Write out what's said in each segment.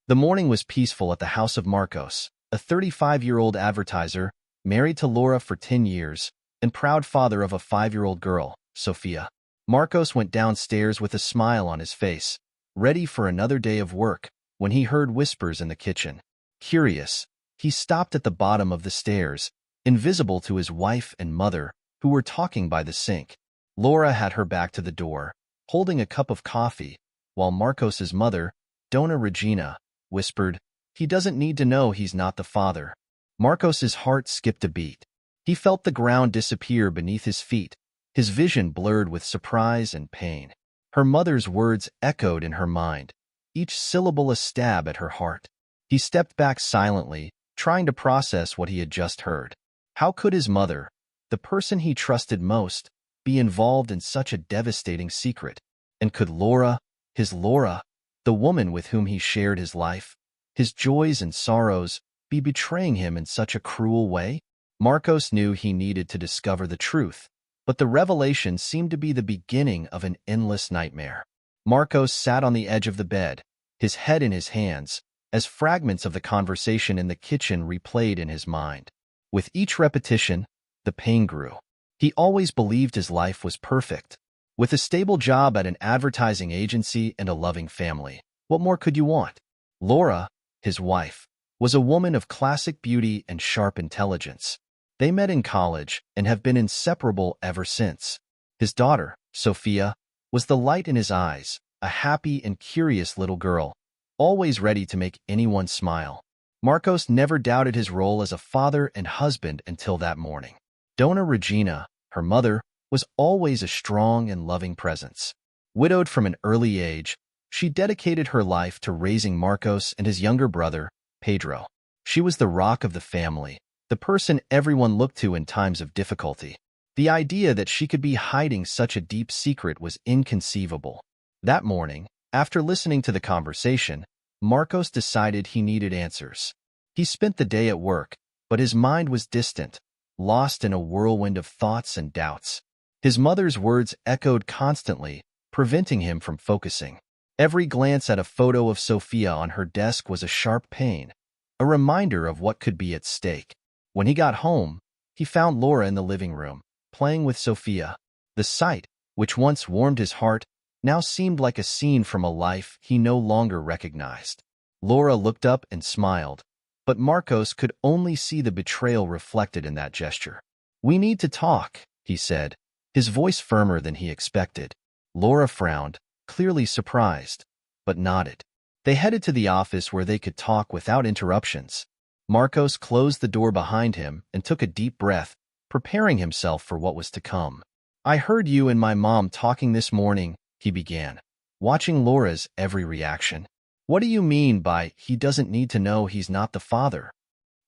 The morning was peaceful at the house of Marcos, a 35-year-old advertiser, married to Laura for 10 years, and proud father of a 5-year-old girl, Sophia. Marcos went downstairs with a smile on his face, ready for another day of work, when he heard whispers in the kitchen. Curious, he stopped at the bottom of the stairs, invisible to his wife and mother, who were talking by the sink. Laura had her back to the door, holding a cup of coffee, while Marcos's mother, Donna Regina, whispered, "He doesn't need to know he's not the father." Marcos's heart skipped a beat. He felt the ground disappear beneath his feet, his vision blurred with surprise and pain. Her mother's words echoed in her mind, each syllable a stab at her heart. He stepped back silently, trying to process what he had just heard. How could his mother, the person he trusted most, be involved in such a devastating secret? And could Laura, his Laura, the woman with whom he shared his life, his joys and sorrows, be betraying him in such a cruel way? Marcos knew he needed to discover the truth, but the revelation seemed to be the beginning of an endless nightmare. Marcos sat on the edge of the bed, his head in his hands, as fragments of the conversation in the kitchen replayed in his mind. With each repetition, the pain grew. He always believed his life was perfect. With a stable job at an advertising agency and a loving family, what more could you want? Laura, his wife, was a woman of classic beauty and sharp intelligence. They met in college and have been inseparable ever since. His daughter, Sophia, was the light in his eyes, a happy and curious little girl, always ready to make anyone smile. Marcos never doubted his role as a father and husband until that morning. Donna Regina, her mother, was always a strong and loving presence. Widowed from an early age, she dedicated her life to raising Marcos and his younger brother, Pedro. She was the rock of the family, the person everyone looked to in times of difficulty. The idea that she could be hiding such a deep secret was inconceivable. That morning, after listening to the conversation, Marcos decided he needed answers. He spent the day at work, but his mind was distant, lost in a whirlwind of thoughts and doubts. His mother's words echoed constantly, preventing him from focusing. Every glance at a photo of Sophia on her desk was a sharp pain, a reminder of what could be at stake. When he got home, he found Laura in the living room, playing with Sophia. The sight, which once warmed his heart, now seemed like a scene from a life he no longer recognized. Laura looked up and smiled, but Marcos could only see the betrayal reflected in that gesture. "We need to talk," he said, his voice firmer than he expected. Laura frowned, clearly surprised, but nodded. They headed to the office where they could talk without interruptions. Marcos closed the door behind him and took a deep breath, preparing himself for what was to come. "I heard you and my mom talking this morning," he began, watching Laura's every reaction. "What do you mean by, he doesn't need to know he's not the father?"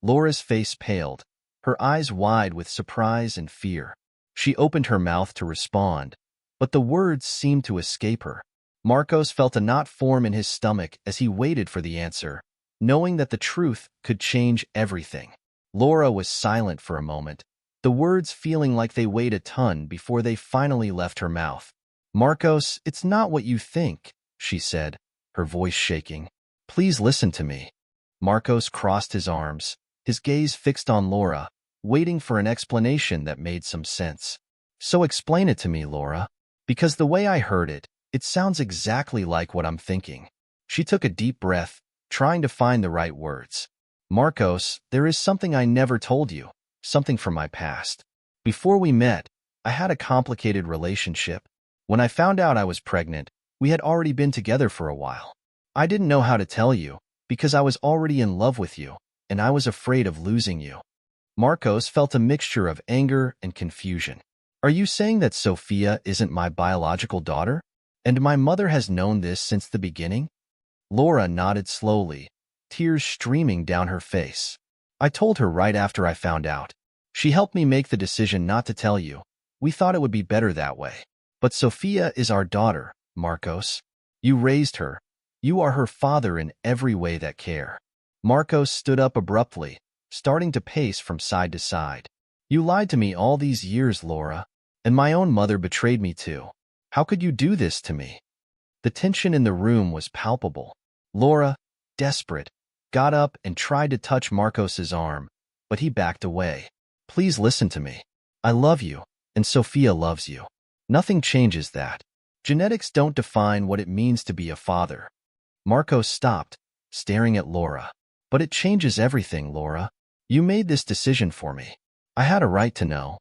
Laura's face paled, her eyes wide with surprise and fear. She opened her mouth to respond, but the words seemed to escape her. Marcos felt a knot form in his stomach as he waited for the answer, knowing that the truth could change everything. Laura was silent for a moment, the words feeling like they weighed a ton before they finally left her mouth. "Marcos, it's not what you think," she said, her voice shaking. "Please listen to me." Marcos crossed his arms, his gaze fixed on Laura, waiting for an explanation that made some sense. "So explain it to me, Laura. Because the way I heard it, it sounds exactly like what I'm thinking." She took a deep breath, trying to find the right words. "Marcos, there is something I never told you, something from my past. Before we met, I had a complicated relationship. When I found out I was pregnant, we had already been together for a while. I didn't know how to tell you, because I was already in love with you, and I was afraid of losing you." Marcos felt a mixture of anger and confusion. "Are you saying that Sophia isn't my biological daughter? And my mother has known this since the beginning?" Laura nodded slowly, tears streaming down her face. "I told her right after I found out. She helped me make the decision not to tell you. We thought it would be better that way. But Sophia is our daughter, Marcos. You raised her. You are her father in every way that care." Marcos stood up abruptly, starting to pace from side to side. "You lied to me all these years, Laura, and my own mother betrayed me too. How could you do this to me?" The tension in the room was palpable. "Laura, desperate, got up and tried to touch Marcos's arm, but he backed away. Please listen to me. I love you, and Sophia loves you. Nothing changes that. Genetics don't define what it means to be a father. Marcos stopped, staring at Laura. But it changes everything, Laura. You made this decision for me. I had a right to know.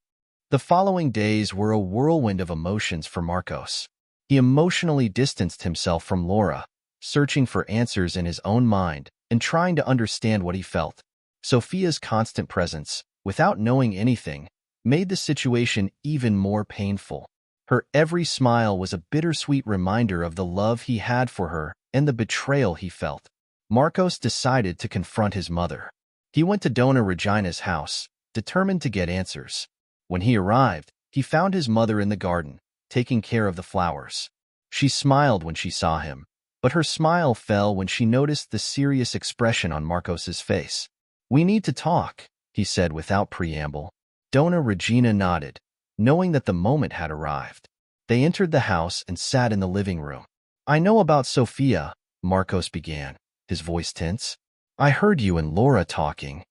The following days were a whirlwind of emotions for Marcos. He emotionally distanced himself from Laura, searching for answers in his own mind and trying to understand what he felt. Sophia's constant presence, without knowing anything, made the situation even more painful. Her every smile was a bittersweet reminder of the love he had for her and the betrayal he felt. Marcos decided to confront his mother. He went to Dona Regina's house, determined to get answers. When he arrived, he found his mother in the garden, taking care of the flowers. She smiled when she saw him, but her smile fell when she noticed the serious expression on Marcos's face. We need to talk, he said without preamble. Dona Regina nodded, knowing that the moment had arrived. They entered the house and sat in the living room. I know about Sophia, Marcos began, his voice tense. I heard you and Laura talking.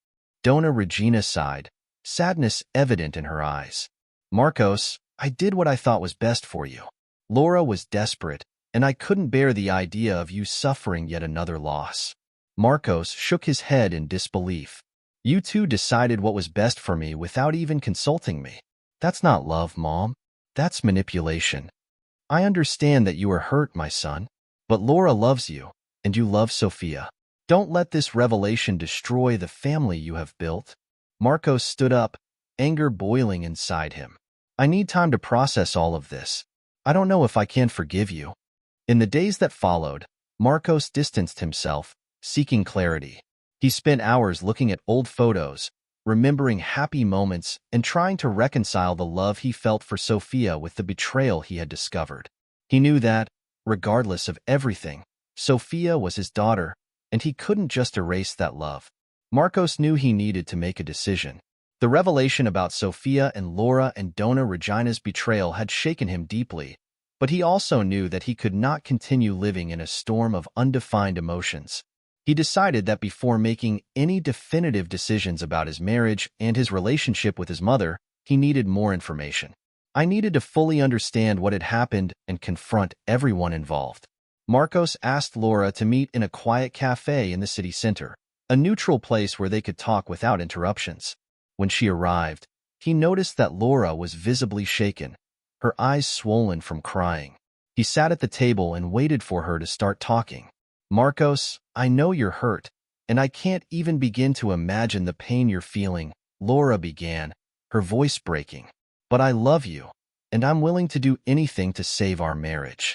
Dona Regina sighed, sadness evident in her eyes. Marcos, I did what I thought was best for you. Laura was desperate, and I couldn't bear the idea of you suffering yet another loss. Marcos shook his head in disbelief. You two decided what was best for me without even consulting me. That's not love, Mom. That's manipulation. I understand that you are hurt, my son, but Laura loves you, and you love Sophia. Don't let this revelation destroy the family you have built. Marcos stood up, anger boiling inside him. I need time to process all of this. I don't know if I can forgive you. In the days that followed, Marcos distanced himself, seeking clarity. He spent hours looking at old photos, remembering happy moments, and trying to reconcile the love he felt for Sophia with the betrayal he had discovered. He knew that, regardless of everything, Sophia was his daughter, and he couldn't just erase that love. Marcos knew he needed to make a decision. The revelation about Sophia and Laura and Dona Regina's betrayal had shaken him deeply, but he also knew that he could not continue living in a storm of undefined emotions. He decided that before making any definitive decisions about his marriage and his relationship with his mother, he needed more information. I needed to fully understand what had happened and confront everyone involved. Marcos asked Laura to meet in a quiet cafe in the city center, a neutral place where they could talk without interruptions. When she arrived, he noticed that Laura was visibly shaken, her eyes swollen from crying. He sat at the table and waited for her to start talking. Marcos, I know you're hurt, and I can't even begin to imagine the pain you're feeling, Laura began, her voice breaking. But I love you, and I'm willing to do anything to save our marriage.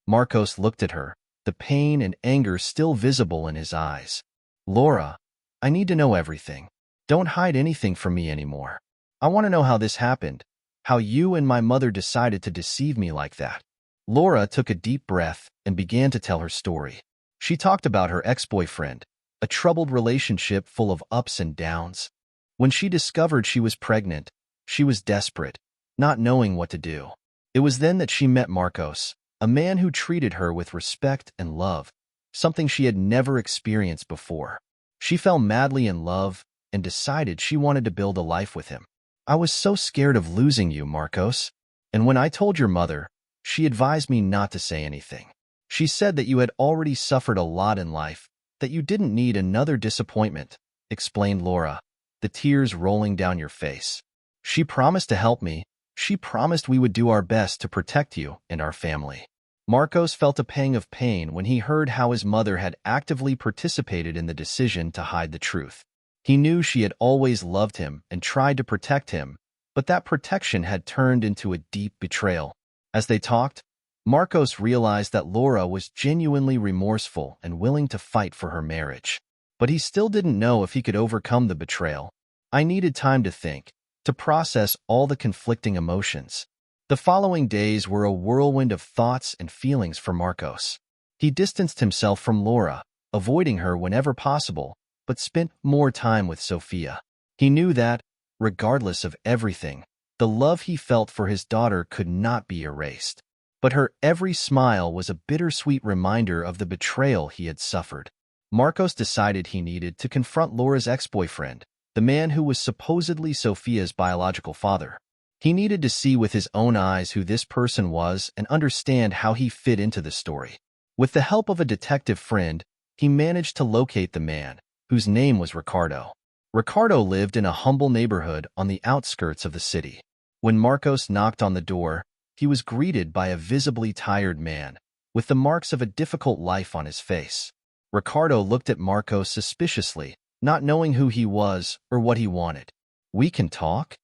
Marcos looked at her, the pain and anger still visible in his eyes. Laura, I need to know everything. Don't hide anything from me anymore. I want to know how this happened, how you and my mother decided to deceive me like that. Laura took a deep breath and began to tell her story. She talked about her ex-boyfriend, a troubled relationship full of ups and downs. When she discovered she was pregnant, she was desperate, not knowing what to do. It was then that she met Marcos, a man who treated her with respect and love, something she had never experienced before. She fell madly in love and decided she wanted to build a life with him. I was so scared of losing you, Marcos. And when I told your mother, she advised me not to say anything. She said that you had already suffered a lot in life, that you didn't need another disappointment, explained Laura, the tears rolling down your face. She promised to help me. She promised we would do our best to protect you and our family. Marcos felt a pang of pain when he heard how his mother had actively participated in the decision to hide the truth. He knew she had always loved him and tried to protect him, but that protection had turned into a deep betrayal. As they talked, Marcos realized that Laura was genuinely remorseful and willing to fight for her marriage. But he still didn't know if he could overcome the betrayal. I needed time to think, to process all the conflicting emotions. The following days were a whirlwind of thoughts and feelings for Marcos. He distanced himself from Laura, avoiding her whenever possible, but spent more time with Sophia. He knew that, regardless of everything, the love he felt for his daughter could not be erased. But her every smile was a bittersweet reminder of the betrayal he had suffered. Marcos decided he needed to confront Laura's ex-boyfriend, the man who was supposedly Sophia's biological father. He needed to see with his own eyes who this person was and understand how he fit into the story. With the help of a detective friend, he managed to locate the man, whose name was Ricardo. Ricardo lived in a humble neighborhood on the outskirts of the city. When Marcos knocked on the door, he was greeted by a visibly tired man, with the marks of a difficult life on his face. Ricardo looked at Marcos suspiciously, not knowing who he was or what he wanted. "We can talk?"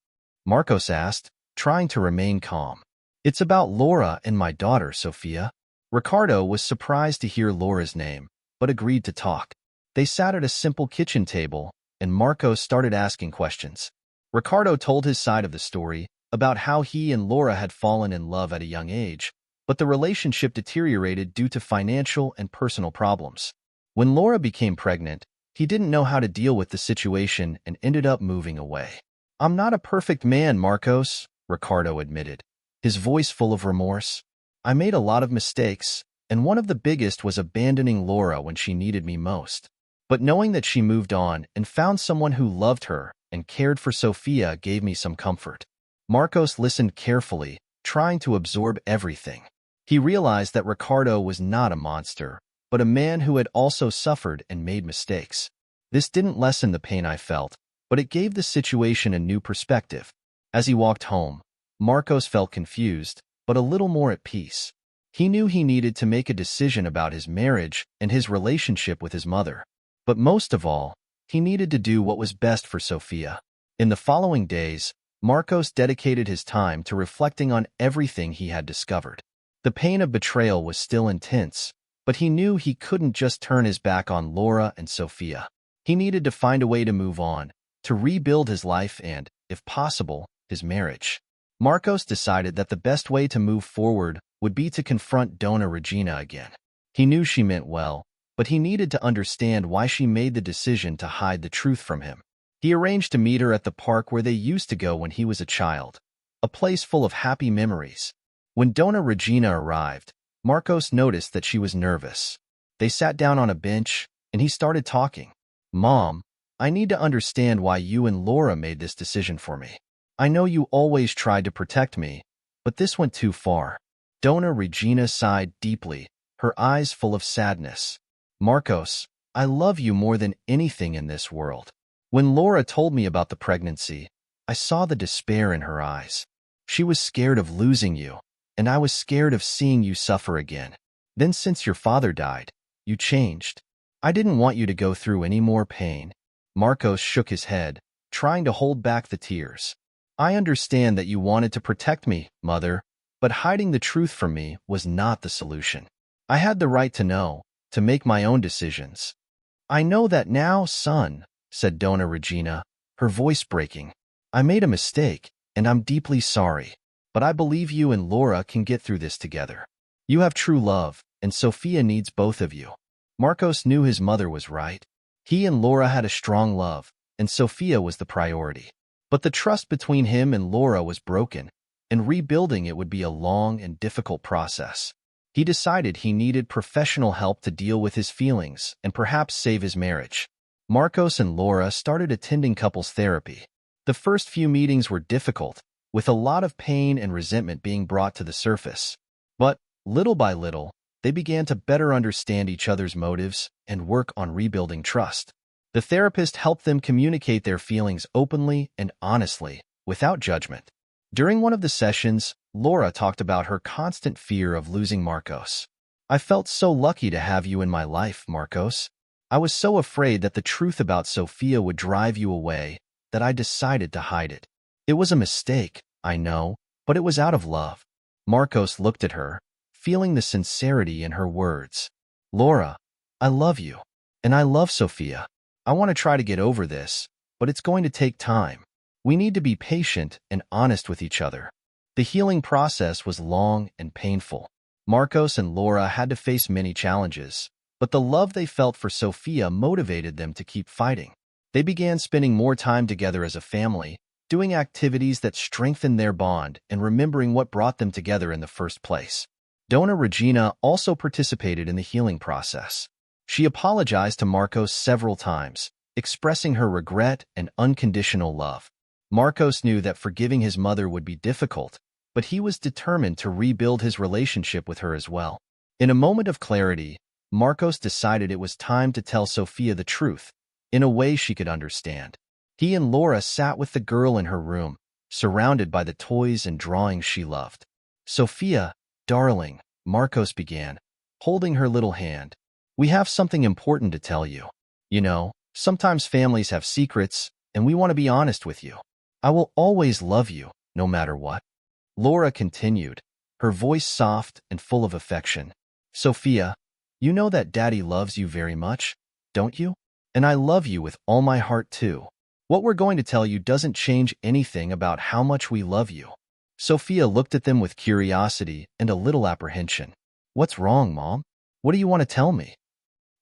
Marcos asked, trying to remain calm. "It's about Laura and my daughter, Sophia." Ricardo was surprised to hear Laura's name, but agreed to talk. They sat at a simple kitchen table, and Marcos started asking questions. Ricardo told his side of the story, about how he and Laura had fallen in love at a young age, but the relationship deteriorated due to financial and personal problems. When Laura became pregnant, he didn't know how to deal with the situation and ended up moving away. "I'm not a perfect man, Marcos," Ricardo admitted, his voice full of remorse. "I made a lot of mistakes, and one of the biggest was abandoning Laura when she needed me most. But knowing that she moved on and found someone who loved her and cared for Sophia gave me some comfort." Marcos listened carefully, trying to absorb everything. He realized that Ricardo was not a monster, but a man who had also suffered and made mistakes. "This didn't lessen the pain I felt, but it gave the situation a new perspective." As he walked home, Marcos felt confused, but a little more at peace. He knew he needed to make a decision about his marriage and his relationship with his mother. But most of all, he needed to do what was best for Sophia. In the following days, Marcos dedicated his time to reflecting on everything he had discovered. The pain of betrayal was still intense, but he knew he couldn't just turn his back on Laura and Sophia. He needed to find a way to move on, to rebuild his life and, if possible, his marriage. Marcos decided that the best way to move forward would be to confront Donna Regina again. He knew she meant well, but he needed to understand why she made the decision to hide the truth from him. He arranged to meet her at the park where they used to go when he was a child, a place full of happy memories. When Donna Regina arrived, Marcos noticed that she was nervous. They sat down on a bench, and he started talking. "Mom, I need to understand why you and Laura made this decision for me. I know you always tried to protect me, but this went too far." Donna Regina sighed deeply, her eyes full of sadness. "Marcos, I love you more than anything in this world. When Laura told me about the pregnancy, I saw the despair in her eyes. She was scared of losing you, and I was scared of seeing you suffer again. Then since your father died, you changed. I didn't want you to go through any more pain." Marcos shook his head, trying to hold back the tears. "I understand that you wanted to protect me, Mother, but hiding the truth from me was not the solution. I had the right to know, to make my own decisions." "I know that now, son," said Donna Regina, her voice breaking. "I made a mistake, and I'm deeply sorry, but I believe you and Laura can get through this together. You have true love, and Sophia needs both of you." Marcos knew his mother was right. He and Laura had a strong love, and Sophia was the priority. But the trust between him and Laura was broken, and rebuilding it would be a long and difficult process. He decided he needed professional help to deal with his feelings and perhaps save his marriage. Marcos and Laura started attending couples therapy. The first few meetings were difficult, with a lot of pain and resentment being brought to the surface. But, little by little, they began to better understand each other's motives and work on rebuilding trust. The therapist helped them communicate their feelings openly and honestly, without judgment. During one of the sessions, Laura talked about her constant fear of losing Marcos. "I felt so lucky to have you in my life, Marcos. I was so afraid that the truth about Sophia would drive you away that I decided to hide it. It was a mistake, I know, but it was out of love." Marcos looked at her, feeling the sincerity in her words. "Laura, I love you, and I love Sophia. I want to try to get over this, but it's going to take time. We need to be patient and honest with each other." The healing process was long and painful. Marcos and Laura had to face many challenges, but the love they felt for Sophia motivated them to keep fighting. They began spending more time together as a family, doing activities that strengthened their bond and remembering what brought them together in the first place. Donna Regina also participated in the healing process. She apologized to Marcos several times, expressing her regret and unconditional love. Marcos knew that forgiving his mother would be difficult, but he was determined to rebuild his relationship with her as well. In a moment of clarity, Marcos decided it was time to tell Sophia the truth, in a way she could understand. He and Laura sat with the girl in her room, surrounded by the toys and drawings she loved. "Sophia, darling," Marcos began, holding her little hand. "We have something important to tell you. You know, sometimes families have secrets, and we want to be honest with you. I will always love you, no matter what." Laura continued, her voice soft and full of affection. "Sophia, you know that Daddy loves you very much, don't you? And I love you with all my heart too. What we're going to tell you doesn't change anything about how much we love you." Sophia looked at them with curiosity and a little apprehension. "What's wrong, Mom? What do you want to tell me?"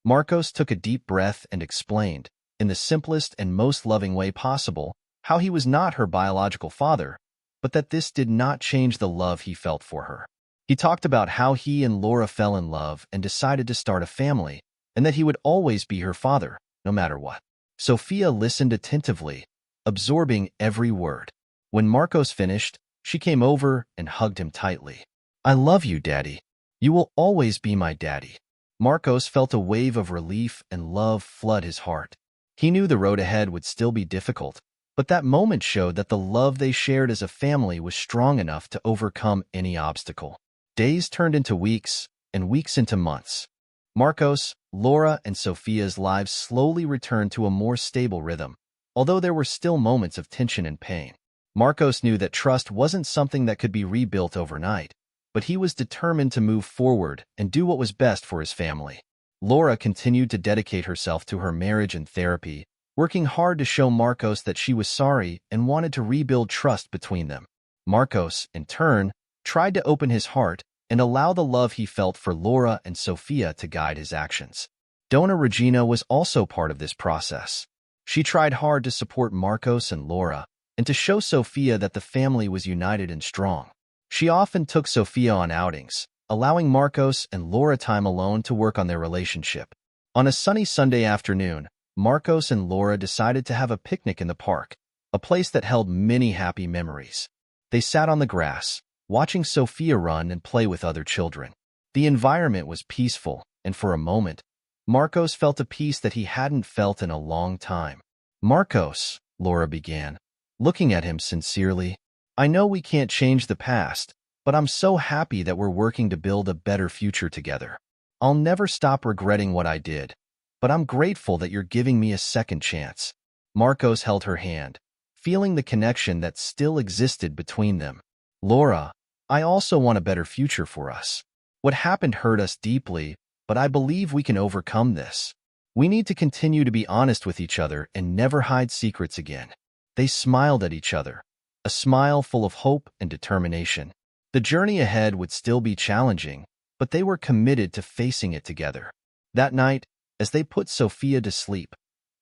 Marcos took a deep breath and explained, in the simplest and most loving way possible, how he was not her biological father, but that this did not change the love he felt for her. He talked about how he and Laura fell in love and decided to start a family, and that he would always be her father, no matter what. Sophia listened attentively, absorbing every word. When Marcos finished, she came over and hugged him tightly. "I love you, Daddy. You will always be my daddy." Marcos felt a wave of relief and love flood his heart. He knew the road ahead would still be difficult, but that moment showed that the love they shared as a family was strong enough to overcome any obstacle. Days turned into weeks, and weeks into months. Marcos, Laura, and Sophia's lives slowly returned to a more stable rhythm, although there were still moments of tension and pain. Marcos knew that trust wasn't something that could be rebuilt overnight, but he was determined to move forward and do what was best for his family. Laura continued to dedicate herself to her marriage and therapy, working hard to show Marcos that she was sorry and wanted to rebuild trust between them. Marcos, in turn, tried to open his heart and allow the love he felt for Laura and Sophia to guide his actions. Donna Regina was also part of this process. She tried hard to support Marcos and Laura and to show Sophia that the family was united and strong. She often took Sophia on outings, allowing Marcos and Laura time alone to work on their relationship. On a sunny Sunday afternoon, Marcos and Laura decided to have a picnic in the park, a place that held many happy memories. They sat on the grass, watching Sophia run and play with other children. The environment was peaceful, and for a moment, Marcos felt a peace that he hadn't felt in a long time. "Marcos," Laura began, looking at him sincerely, "I know we can't change the past, but I'm so happy that we're working to build a better future together. I'll never stop regretting what I did, but I'm grateful that you're giving me a second chance." Marcos held her hand, feeling the connection that still existed between them. "Laura, I also want a better future for us. What happened hurt us deeply, but I believe we can overcome this. We need to continue to be honest with each other and never hide secrets again." They smiled at each other, a smile full of hope and determination. The journey ahead would still be challenging, but they were committed to facing it together. That night, as they put Sophia to sleep,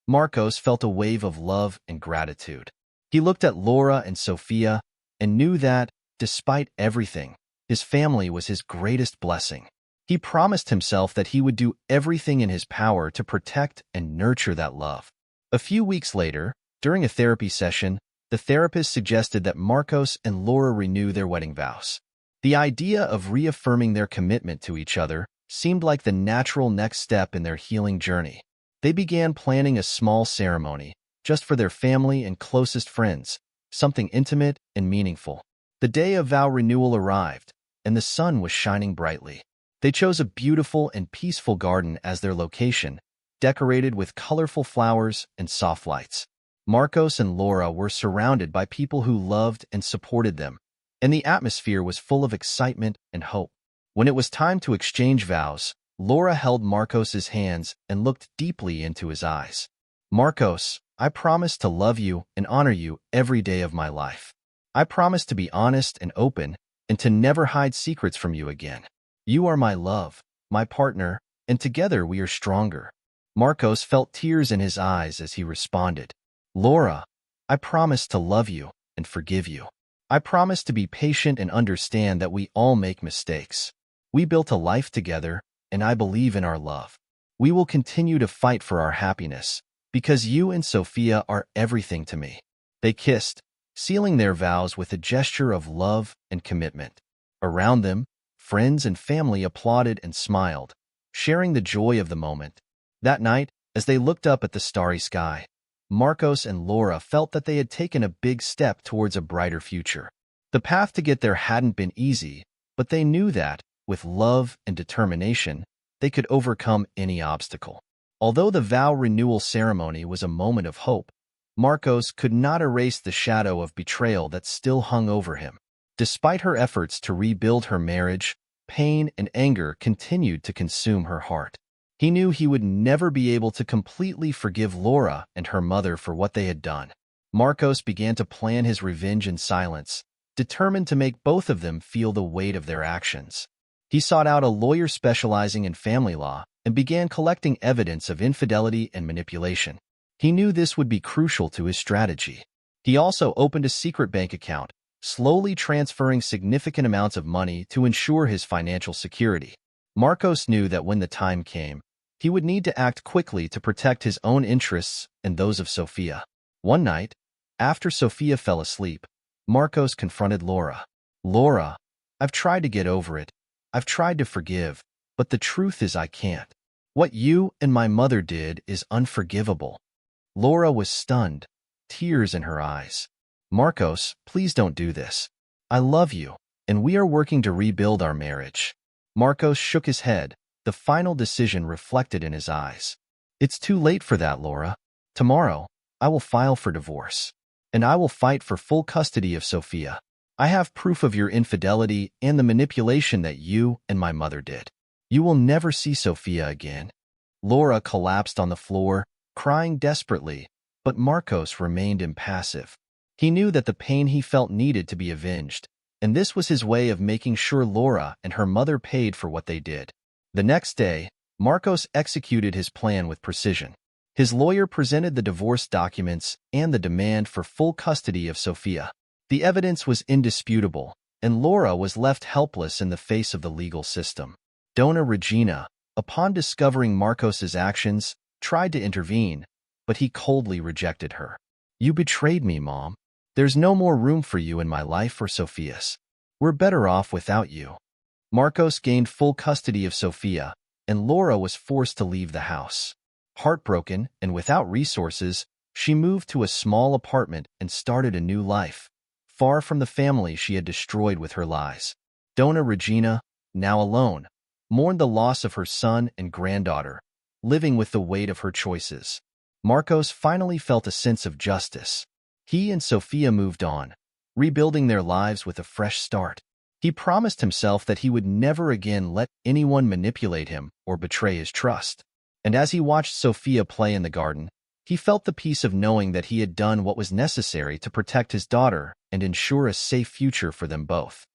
Marcos felt a wave of love and gratitude. He looked at Laura and Sophia and knew that, despite everything, his family was his greatest blessing. He promised himself that he would do everything in his power to protect and nurture that love. A few weeks later, during a therapy session, the therapist suggested that Marcos and Laura renew their wedding vows. The idea of reaffirming their commitment to each other seemed like the natural next step in their healing journey. They began planning a small ceremony, just for their family and closest friends, something intimate and meaningful. The day of vow renewal arrived, and the sun was shining brightly. They chose a beautiful and peaceful garden as their location, decorated with colorful flowers and soft lights. Marcos and Laura were surrounded by people who loved and supported them, and the atmosphere was full of excitement and hope. When it was time to exchange vows, Laura held Marcos's hands and looked deeply into his eyes. "Marcos, I promise to love you and honor you every day of my life. I promise to be honest and open and to never hide secrets from you again. You are my love, my partner, and together we are stronger." Marcos felt tears in his eyes as he responded. "Laura, I promise to love you and forgive you. I promise to be patient and understand that we all make mistakes. We built a life together, and I believe in our love." We will continue to fight for our happiness, because you and Sophia are everything to me. They kissed, sealing their vows with a gesture of love and commitment. Around them, friends and family applauded and smiled, sharing the joy of the moment. That night, as they looked up at the starry sky, Marcos and Laura felt that they had taken a big step towards a brighter future. The path to get there hadn't been easy, but they knew that, with love and determination, they could overcome any obstacle. Although the vow renewal ceremony was a moment of hope, Marcos could not erase the shadow of betrayal that still hung over him. Despite her efforts to rebuild her marriage, pain and anger continued to consume her heart. He knew he would never be able to completely forgive Laura and her mother for what they had done. Marcos began to plan his revenge in silence, determined to make both of them feel the weight of their actions. He sought out a lawyer specializing in family law and began collecting evidence of infidelity and manipulation. He knew this would be crucial to his strategy. He also opened a secret bank account, slowly transferring significant amounts of money to ensure his financial security. Marcos knew that when the time came, he would need to act quickly to protect his own interests and those of Sophia. One night, after Sophia fell asleep, Marcos confronted Laura. "Laura, I've tried to get over it. I've tried to forgive, but the truth is I can't. What you and my mother did is unforgivable." Laura was stunned, tears in her eyes. "Marcos, please don't do this. I love you, and we are working to rebuild our marriage." Marcos shook his head, the final decision reflected in his eyes. "It's too late for that, Laura. Tomorrow, I will file for divorce, and I will fight for full custody of Sophia. I have proof of your infidelity and the manipulation that you and my mother did. You will never see Sophia again." Laura collapsed on the floor, crying desperately, but Marcos remained impassive. He knew that the pain he felt needed to be avenged, and this was his way of making sure Laura and her mother paid for what they did. The next day, Marcos executed his plan with precision. His lawyer presented the divorce documents and the demand for full custody of Sophia. The evidence was indisputable, and Laura was left helpless in the face of the legal system. Donna Regina, upon discovering Marcos's actions, tried to intervene, but he coldly rejected her. "You betrayed me, Mom. There's no more room for you in my life or Sophia's. We're better off without you." Marcos gained full custody of Sophia, and Laura was forced to leave the house. Heartbroken and without resources, she moved to a small apartment and started a new life, far from the family she had destroyed with her lies. Donna Regina, now alone, mourned the loss of her son and granddaughter, living with the weight of her choices. Marcos finally felt a sense of justice. He and Sophia moved on, rebuilding their lives with a fresh start. He promised himself that he would never again let anyone manipulate him or betray his trust. And as he watched Sophia play in the garden, he felt the peace of knowing that he had done what was necessary to protect his daughter and ensure a safe future for them both.